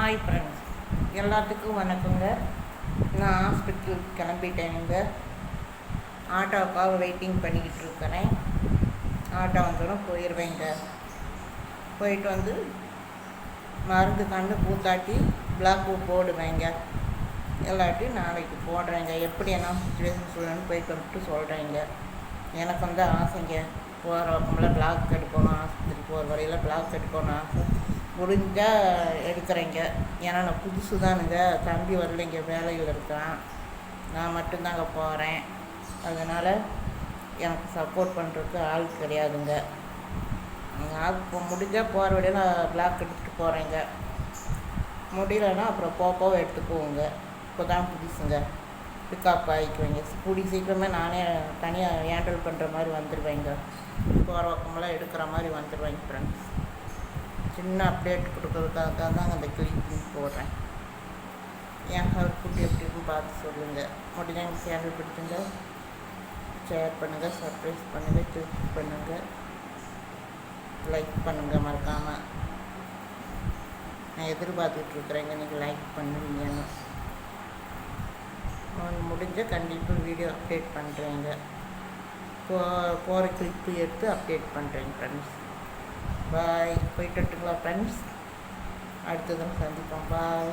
Hi friends, எல்லாத்துக்கும் வணக்கங்க. நான் ஹாஸ்பிட்டலுக்கு கிளம்பிட்டேனுங்க. ஆட்டோவுக்காக வெயிட்டிங் பண்ணிக்கிட்டு இருக்கிறேன். ஆட்டோ வந்தோடனே போயிடுவேங்க. போயிட்டு வந்து மருந்து கண்டு பூத்தாட்டி பிளாக்கு போடுவேங்க. எல்லாத்தையும் நாளைக்கு போடுறேங்க. எப்படி என்ன சுச்சுவேஷன் சொல்லணும்னு போயிட்டு வந்துட்டு சொல்கிறேங்க. எனக்கு வந்து ஆசைங்க, போகிற பக்கமெல்லாம் பிளாக் எடுக்கணும், ஆஸ்பத்திரி போகிற வரையில் பிளாக் எடுக்கணும் ஆசை. முடிஞ்சால் எடுக்கிறேங்க. ஏன்னா நான் புதுசு தானுங்க, தம்பி வரலைங்க, வேலையில் இருக்கிறான், நான் மட்டும்தாங்க போகிறேன். அதனால் எனக்கு சப்போர்ட் பண்ணுறதுக்கு ஆள் கிடையாதுங்க. ஆள் இப்போ முடிஞ்சால் போகிற வழியில் நான் பிளாக் எடுத்துகிட்டு போகிறேங்க. முடியலைன்னா அப்புறம் போக எடுத்துக்குவோங்க. இப்போ தான் புதுசுங்க, பிக்கப் ஆகிக்குவேங்க. கூடி சீக்கிரமே நானே தனியாக ஹேண்டில் பண்ணுற மாதிரி வந்துடுவேங்க. போகிற பக்கமெல்லாம் எடுக்கிற மாதிரி வந்துடுவேங்க ஃப்ரெண்ட்ஸ். சின்ன அப்டேட் கொடுக்கறதுக்காக தாங்க அந்த கிளிப்பிங் போடுறேன். என் ஹெல்ப் ஃபுட் எப்படி இருக்குன்னு பார்த்து சொல்லுங்கள். முடிஞ்ச எங்கள் சேனல் பிடிச்சுங்க ஷேர் பண்ணுங்கள், சப்ஸ்கிரைப் பண்ணுங்கள், கிளிக் பண்ணுங்கள், லைக் பண்ணுங்கள். மறக்காமல் நான் எதிர்பார்த்துட்ருக்குறேங்க, நீங்கள் லைக் பண்ணுவீங்கன்னு. முடிஞ்ச கண்டிப்பாக வீடியோ அப்டேட் பண்ணுறேங்க. போகிற கிளிப்பு எடுத்து அப்டேட் பண்ணுறேங்க ஃப்ரெண்ட்ஸ். பாய். போயிட்டுங்களா ஃப்ரெண்ட்ஸ், அடுத்ததும் சந்திப்போம். பாய்.